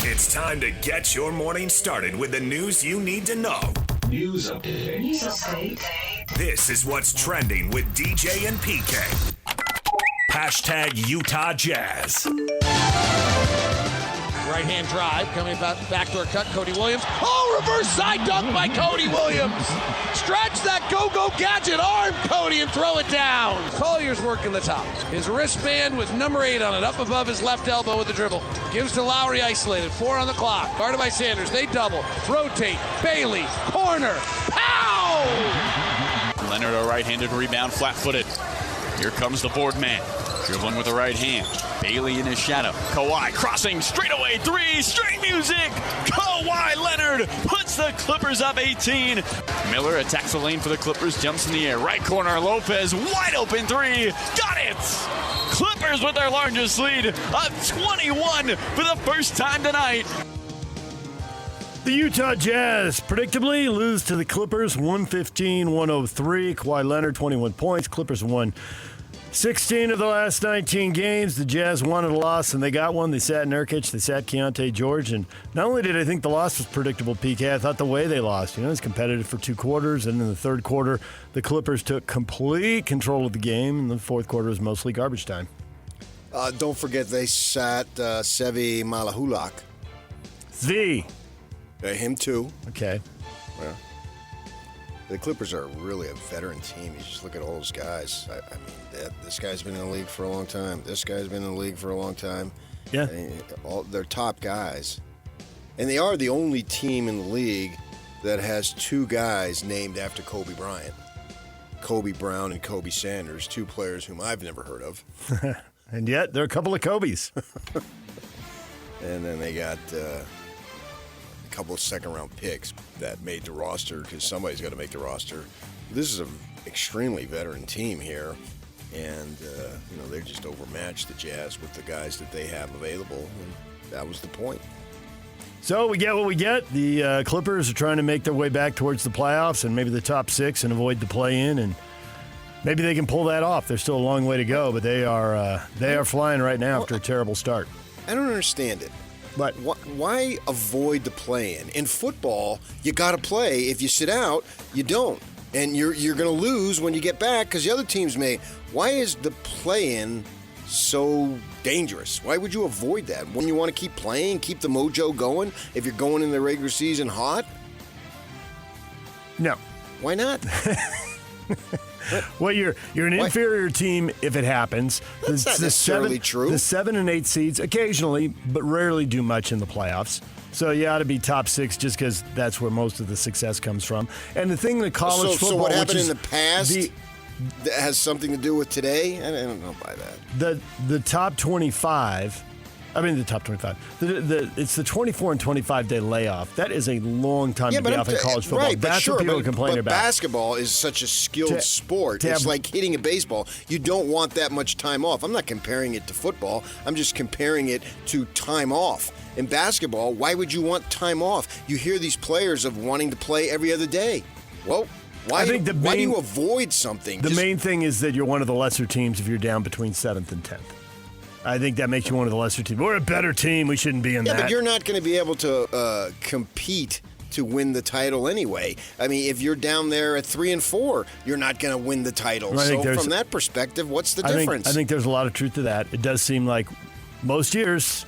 It's time to get your morning started with the news you need to know. News update. This is what's trending with DJ and PK. Hashtag Utah Jazz. Right-hand drive, coming backdoor cut, Cody Williams. Oh, reverse side dunk by Cody Williams. Stretch that go-go gadget arm, Cody, and throw it down. Collier's working the top. His wristband with number 8 on it, up above his left elbow with the dribble. Gives to Lowry, isolated, 4 on the clock. Guarded by Sanders, they double, rotate, Bailey, corner, pow! Leonard, a right-handed rebound, flat-footed. Here comes the board man. Dribbling with the right hand. Bailey in his shadow. Kawhi crossing straight away. 3, string music. Kawhi Leonard puts the Clippers up 18. Miller attacks the lane for the Clippers. Jumps in the air. Right corner. Lopez. Wide open 3. Got it. Clippers with their largest lead of 21 for the first time tonight. The Utah Jazz predictably lose to the Clippers 115-103. Kawhi Leonard, 21 points. Clippers won 16 of the last 19 games. The Jazz wanted a loss, and they got one. They sat Nurkic. They sat Keontae George. And not only did I think the loss was predictable, PK, I thought the way they lost. It was competitive for 2 quarters, and in the third quarter, the Clippers took complete control of the game, and the fourth quarter was mostly garbage time. Don't forget they sat Sevi Malahulak. Him too. Okay. Yeah. The Clippers are really a veteran team. You just look at all those guys. I mean, this guy's been in the league for a long time. This guy's been in the league for a long time. Yeah. They're top guys. And they are the only team in the league that has 2 guys named after Kobe Bryant. Kobe Brown and Kobe Sanders, 2 players whom I've never heard of. And yet, they're a couple of Kobes. And then they got a couple of second-round picks that made the roster because somebody's got to make the roster. This is an extremely veteran team here, and they just overmatched the Jazz with the guys that they have available, and that was the point. So we get what we get. The Clippers are trying to make their way back towards the playoffs and maybe the top 6 and avoid the play-in, and maybe they can pull that off. There's still a long way to go, but they are flying right now after a terrible start. I don't understand it. But why avoid the play-in? In football, you got to play. If you sit out, you don't. And you're going to lose when you get back because the other teams may. Why is the play-in so dangerous? Why would you avoid that? When you want to keep playing, keep the mojo going, if you're going in the regular season hot? No. Why not? Well, you're an inferior team if it happens. That's not necessarily true. The 7 and 8 seeds occasionally, but rarely do much in the playoffs. So you ought to be top 6 just because that's where most of the success comes from. And the thing that college football, so what happened in the past that has something to do with today? I don't know by that. The top 25. I mean, the top 25. It's the 24 and 25 day layoff. That is a long time to be off in college football. Right, That's what people complain about. Basketball is such a skilled sport. It's like hitting a baseball. You don't want that much time off. I'm not comparing it to football. I'm just comparing it to time off. In basketball, why would you want time off? You hear these players of wanting to play every other day. Well, why do you avoid something? The main thing is that you're one of the lesser teams if you're down between 7th and 10th. I think that makes you one of the lesser teams. We're a better team. We shouldn't be in that. Yeah, but you're not going to be able to compete to win the title anyway. I mean, if you're down there at 3 and 4, you're not going to win the title. So from that perspective, what's the difference? I think there's a lot of truth to that. It does seem like most years,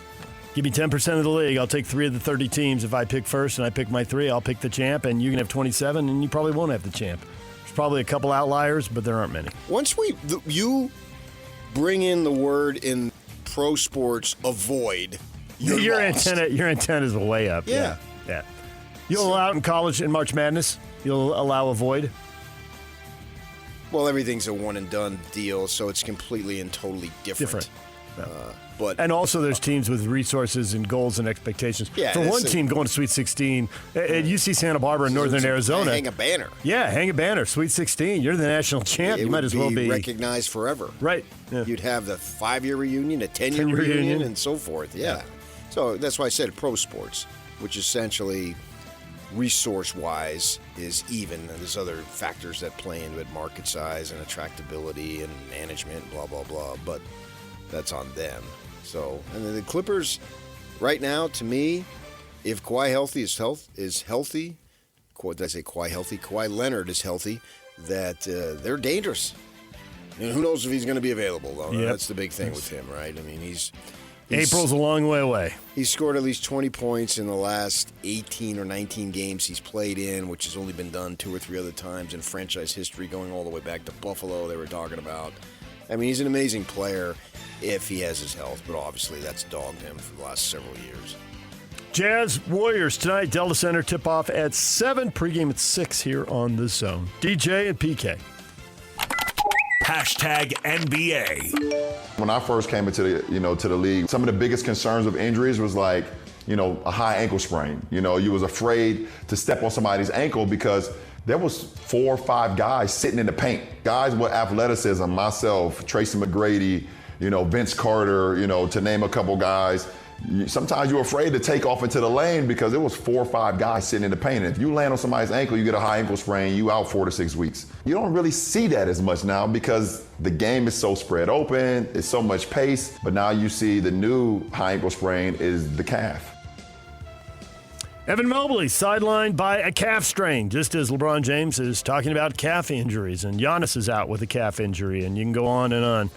give me 10% of the league. I'll take 3 of the 30 teams. If I pick first and I pick my 3, I'll pick the champ, and you can have 27, and you probably won't have the champ. There's probably a couple outliers, but there aren't many. Once you bring in the word in pro sports, avoid, your antenna is way up. Yeah. You'll allow it in college in March Madness? You'll allow avoid? Well, everything's a one and done deal, so it's completely and totally different. And also there's teams with resources and goals and expectations. Yeah, for one team going to Sweet 16 at UC Santa Barbara in Northern Arizona. Hang a banner. Yeah, hang a banner. Sweet 16. You're the national champ. You might as well be recognized forever. Right. Yeah. You'd have the 5-year reunion, a 10-year reunion, and so forth. Yeah. So that's why I said pro sports, which essentially resource-wise is even. There's other factors that play into it, market size and attractability and management, blah, blah, blah. But that's on them. So, and then the Clippers, right now, to me, if Kawhi is healthy, did I say Kawhi healthy? Kawhi Leonard is healthy, that they're dangerous. And who knows if he's going to be available, though. Yep. That's the big thing with him, right? I mean, he's April's a long way away. He's scored at least 20 points in the last 18 or 19 games he's played in, which has only been done 2 or 3 other times in franchise history, going all the way back to Buffalo they were talking about. I mean, he's an amazing player if he has his health, but obviously that's dogged him for the last several years. Jazz Warriors tonight, Delta Center tip-off at 7, pregame at 6 here on The Zone. DJ and PK. Hashtag NBA. When I first came into the league, some of the biggest concerns of injuries was like, a high ankle sprain. You was afraid to step on somebody's ankle because there was 4 or 5 guys sitting in the paint. Guys with athleticism, myself, Tracy McGrady, Vince Carter, to name a couple guys. Sometimes you're afraid to take off into the lane because there was 4 or 5 guys sitting in the paint. And if you land on somebody's ankle, you get a high ankle sprain, you out 4 to 6 weeks. You don't really see that as much now because the game is so spread open, it's so much pace. But now you see the new high ankle sprain is the calf. Evan Mobley sidelined by a calf strain, just as LeBron James is talking about calf injuries. And Giannis is out with a calf injury, and you can go on and on.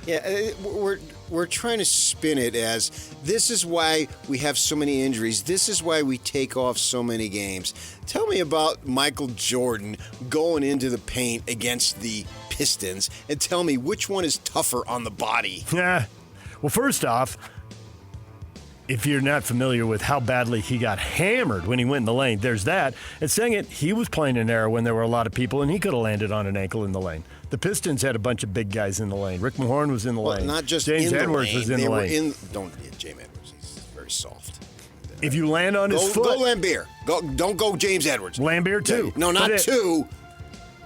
Yeah, we're trying to spin it as this is why we have so many injuries. This is why we take off so many games. Tell me about Michael Jordan going into the paint against the Pistons and tell me which one is tougher on the body. Yeah. Well, first off, if you're not familiar with how badly he got hammered when he went in the lane, there's that. And second, he was playing an era when there were a lot of people, and he could have landed on an ankle in the lane. The Pistons had a bunch of big guys in the lane. Rick Mahorn was in the lane. Not just James in Edwards the lane. was in the lane. James Edwards. He's very soft. If you land on his foot. Go Lambeer. Don't go James Edwards. Lambeer, too. No, not two.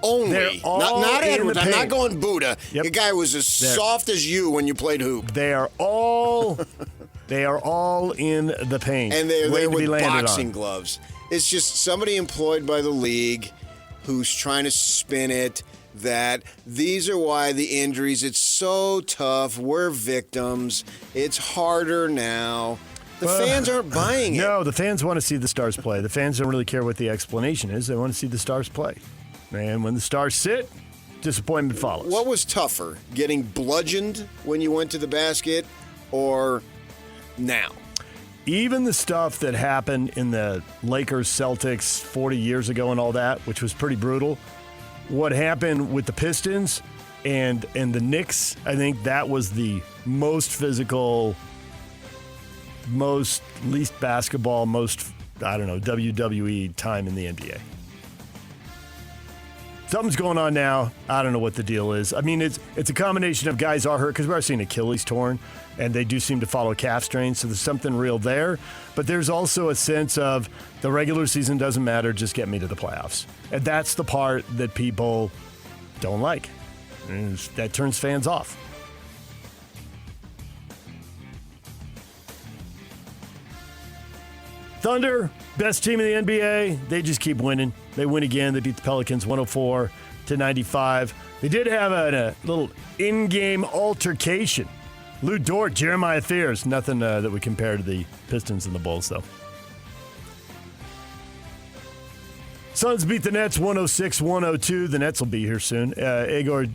Only. Not Edwards. I'm not going Buddha. Yep. The guy was as soft as you when you played hoop. They are all in the paint. And they're there with boxing gloves. It's just somebody employed by the league who's trying to spin it that these are why the injuries, it's so tough. We're victims. It's harder now. The fans aren't buying it. No, the fans want to see the Stars play. The fans don't really care what the explanation is. They want to see the Stars play. And when the Stars sit, disappointment follows. What was tougher, getting bludgeoned when you went to the basket or now? Even the stuff that happened in the Lakers-Celtics 40 years ago and all that, which was pretty brutal, what happened with the Pistons and the Knicks, I think that was the most physical, least basketball, WWE time in the NBA. Something's going on now. I don't know what the deal is. I mean, it's a combination of guys are hurt because we are seeing Achilles torn, and they do seem to follow calf strains, so there's something real there. But there's also a sense of the regular season doesn't matter, just get me to the playoffs. And that's the part that people don't like. And that turns fans off. Thunder, best team in the NBA. They just keep winning. They win again. They beat the Pelicans 104-95. They did have a little in-game altercation. Lou Dort, Jeremiah Fears. Nothing that would compare to the Pistons and the Bulls, though. Suns beat the Nets 106-102. The Nets will be here soon. Igor,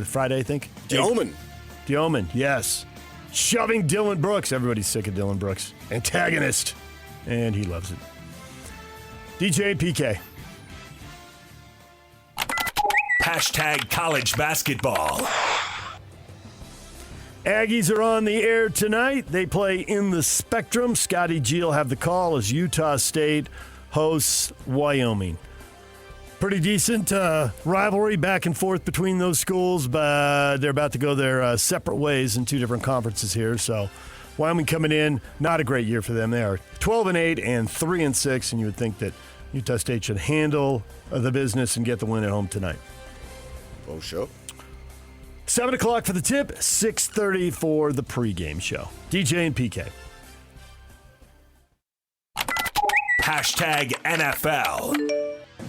Friday, I think. Dioman, yes. Shoving Dylan Brooks. Everybody's sick of Dylan Brooks. Antagonist. And he loves it. DJ and PK. Hashtag college basketball. Aggies are on the air tonight. They play in the Spectrum. Scotty G will have the call as Utah State hosts Wyoming. Pretty decent rivalry back and forth between those schools, but they're about to go their separate ways in 2 different conferences here. So Wyoming coming in, not a great year for them. They are 12-8 and 3-6, and you would think that Utah State should handle the business and get the win at home tonight. Oh, sure. 7 o'clock for the tip, 6:30 for the pregame show. DJ and PK. Hashtag NFL.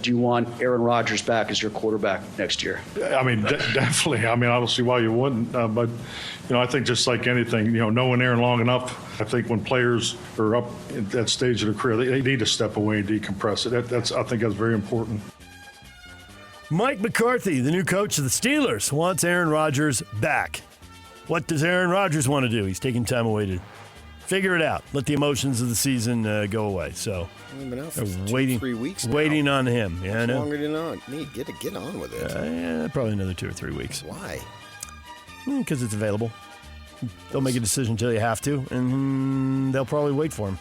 Do you want Aaron Rodgers back as your quarterback next year? I mean, definitely. I mean, I don't see why you wouldn't. But, I think just like anything, knowing Aaron long enough, I think when players are up at that stage of their career, they need to step away and decompress it. I think that's very important. Mike McCarthy, the new coach of the Steelers, wants Aaron Rodgers back. What does Aaron Rodgers want to do? He's taking time away to figure it out. Let the emotions of the season go away. So I've been out for waiting, 3 weeks now. Waiting on him. Yeah, I know. Longer than on me. Get on with it. Yeah, probably another 2 or 3 weeks. Why? Because it's available. They'll make a decision until you have to, and they'll probably wait for him.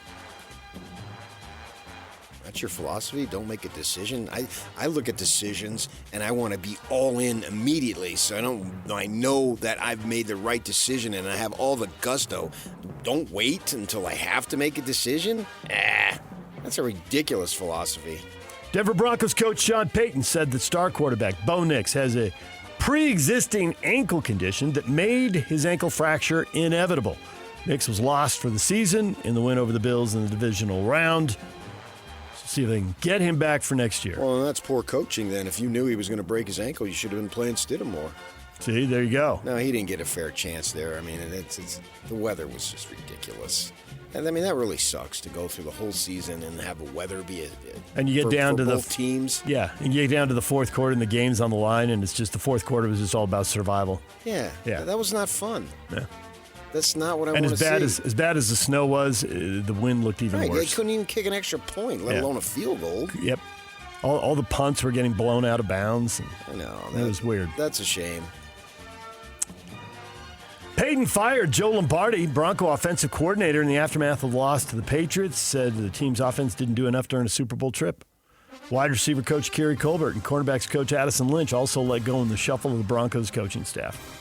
That's your philosophy? Don't make a decision? I look at decisions, and I want to be all in immediately, so I know that I've made the right decision, and I have all the gusto. Don't wait until I have to make a decision? That's a ridiculous philosophy. Denver Broncos coach Sean Payton said that star quarterback Bo Nix has a pre-existing ankle condition that made his ankle fracture inevitable. Nix was lost for the season in the win over the Bills in the divisional round. See if they can get him back for next year. Well, that's poor coaching then. If you knew he was going to break his ankle, you should have been playing Stidham. See, there you go. No, he didn't get a fair chance there. I mean, the weather was just ridiculous. And I mean, that really sucks to go through the whole season and have the weather be and you get down to both teams. Yeah, and you get down to the fourth quarter and the game's on the line, and it's just the fourth quarter was just all about survival. Yeah. That was not fun. Yeah. That's not what I want to see. And as bad as the snow was, the wind looked even worse. They couldn't even kick an extra point, let alone a field goal. Yep. All the punts were getting blown out of bounds. I know. That was weird. That's a shame. Payton fired Joe Lombardi, Bronco offensive coordinator, in the aftermath of the loss to the Patriots. Said the team's offense didn't do enough during a Super Bowl trip. Wide receiver coach Kerry Colbert and cornerbacks coach Addison Lynch also let go in the shuffle of the Broncos coaching staff.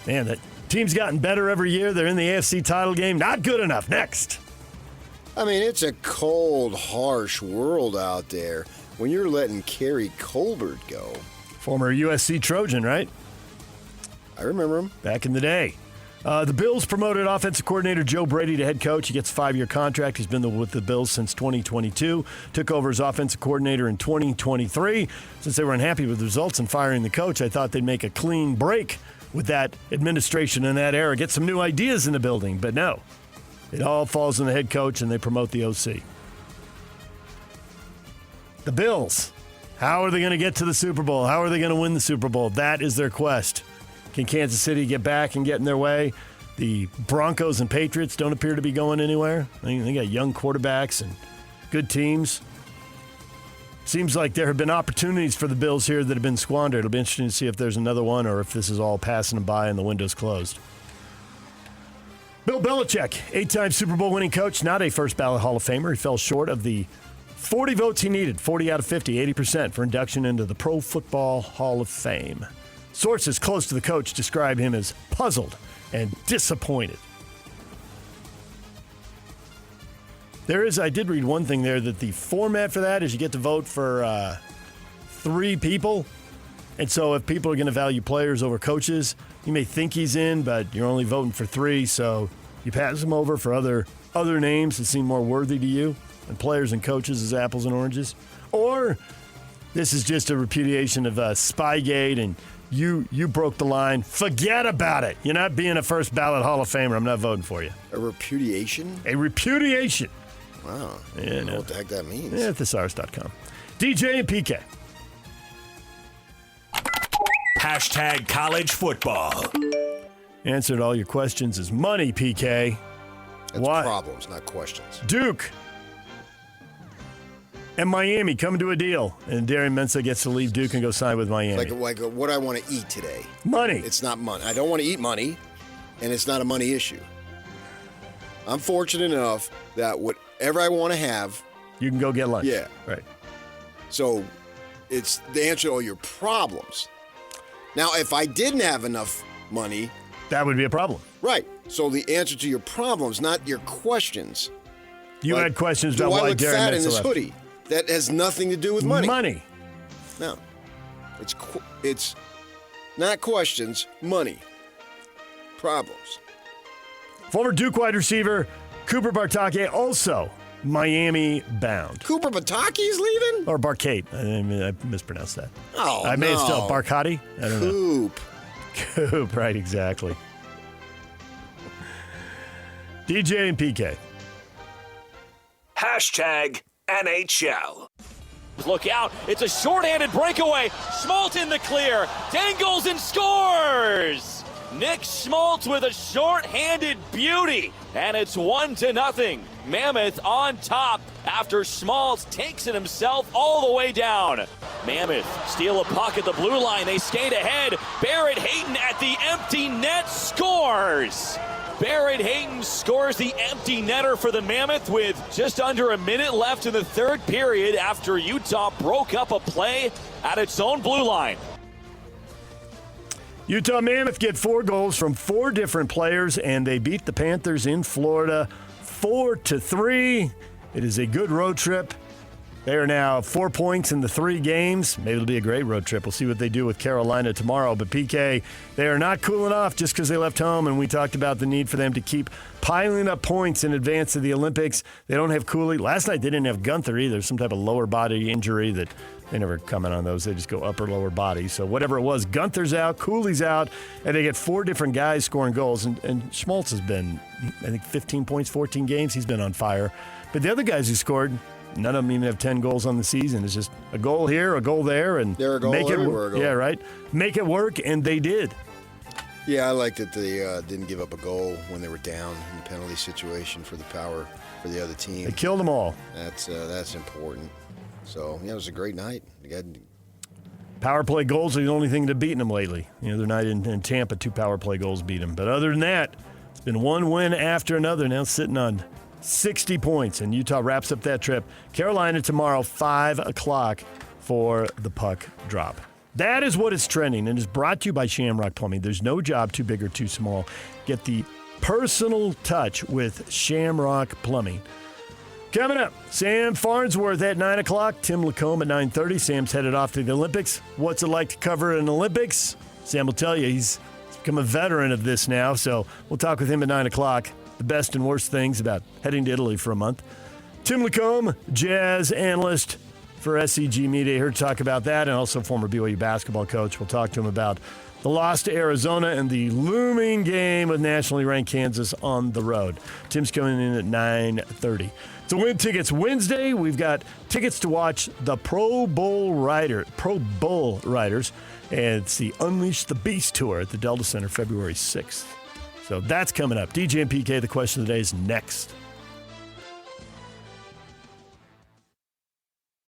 Man, that team's gotten better every year. They're in the AFC title game. Not good enough. Next. I mean, it's a cold, harsh world out there when you're letting Kerry Colbert go. Former USC Trojan, right? I remember him. Back in the day. The Bills promoted offensive coordinator Joe Brady to head coach. He gets a 5-year contract. He's been with the Bills since 2022. Took over as offensive coordinator in 2023. Since they were unhappy with the results and firing the coach, I thought they'd make a clean break with that administration in that era. Get some new ideas in the building. But no. It all falls on the head coach, and they promote the OC. The Bills. How are they going to get to the Super Bowl? How are they going to win the Super Bowl? That is their quest. Can Kansas City get back and get in their way? The Broncos and Patriots don't appear to be going anywhere. They got young quarterbacks and good teams. Seems like there have been opportunities for the Bills here that have been squandered. It'll be interesting to see if there's another one or if this is all passing them by and the window's closed. Bill Belichick, 8-time Super Bowl winning coach, not a first ballot Hall of Famer. He fell short of the 40 votes he needed, 40 out of 50, 80% for induction into the Pro Football Hall of Fame. Sources close to the coach describe him as puzzled and disappointed. I did read one thing there, that the format for that is you get to vote for 3 people. And so if people are going to value players over coaches, you may think he's in, but you're only voting for 3. So you pass him over for other names that seem more worthy to you, and players and coaches as apples and oranges. Or this is just a repudiation of Spygate, and you broke the line. Forget about it. You're not being a first ballot Hall of Famer. I'm not voting for you. A repudiation? A repudiation. Wow. Yeah, I don't know what the heck that means. Yeah, thesaurus.com. DJ and PK. Hashtag college football. Answer to all your questions is money, PK. That's Why? Problems, not questions. Duke and Miami coming to a deal, and Darian Mensah gets to leave Duke and go sign with Miami. Like what I want to eat today. Money. It's not money. I don't want to eat money, and it's not a money issue. I'm fortunate enough that whatever I want to have, you can go get lunch. Yeah. Right. So it's the answer to all your problems. Now, if I didn't have enough money, that would be a problem. Right. So the answer to your problems, not your questions. You had questions about why why look Darian fat Mensah in this left. hoodie? That has nothing to do with money. Money. No. It's not questions, money. Problems. Former Duke wide receiver Cooper Bartake also Miami bound. Cooper Bataki's leaving? Or Barcade. I mispronounced that. Oh, I may have still Barcati? I don't know. Coop. Coop, right, exactly. DJ and PK. Hashtag NHL. Look out. It's a shorthanded breakaway. Schmaltz in the clear. Dangles and scores. Nick Schmaltz with a shorthanded beauty. And it's 1-0. Mammoth on top after Schmaltz takes it himself all the way down. Mammoth steal a puck at the blue line. They skate ahead. Barrett Hayton at the empty net scores. Barrett Hayton scores the empty netter for the Mammoth with just under a minute left in the third period after Utah broke up a play at its own blue line. Utah Mammoth get 4 goals from 4 different players, and they beat the Panthers in Florida 4-3. It is a good road trip. They are now 4 points in the 3 games. Maybe it'll be a great road trip. We'll see what they do with Carolina tomorrow. But PK, they are not cooling off just because they left home, and we talked about the need for them to keep piling up points in advance of the Olympics. They don't have Cooley. Last night they didn't have Gunther either, some type of lower body injury that they never comment on those. They just go upper, lower body. So whatever it was, Gunther's out, Cooley's out, and they get 4 different guys scoring goals. And Schmaltz has been, I think, 15 points, 14 games. He's been on fire. But the other guys who scored, none of them even have 10 goals on the season. It's just a goal here, a goal there, and They're a goal make it everywhere, work. Yeah, right. Make it work, and they did. Yeah, I like that they didn't give up a goal when they were down in the penalty situation for the power for the other team. They killed them all. That's important. So yeah, it was a great night. Power play goals are the only thing to beating them lately. The other night in Tampa, 2 power play goals beat them. But other than that, it's been one win after another. Now sitting on 60 points, and Utah wraps up that trip. Carolina tomorrow, 5 o'clock for the puck drop. That is what is trending, and is brought to you by Shamrock Plumbing. There's no job too big or too small. Get the personal touch with Shamrock Plumbing. Coming up, Sam Farnsworth at 9 o'clock, Tim Lacombe at 9:30. Sam's headed off to the Olympics. What's it like to cover an Olympics? Sam will tell you he's become a veteran of this now, so we'll talk with him at 9 o'clock. The best and worst things about heading to Italy for a month. Tim Lacombe, Jazz analyst for SCG Media, here to talk about that, and also former BYU basketball coach. We'll talk to him about the loss to Arizona and the looming game with nationally ranked Kansas on the road. Tim's coming in at 9:30. To win tickets Wednesday, we've got tickets to watch the Pro Bowl Riders, and it's the Unleash the Beast Tour at the Delta Center February 6th. So that's coming up. DJ and PK, the question of the day is next.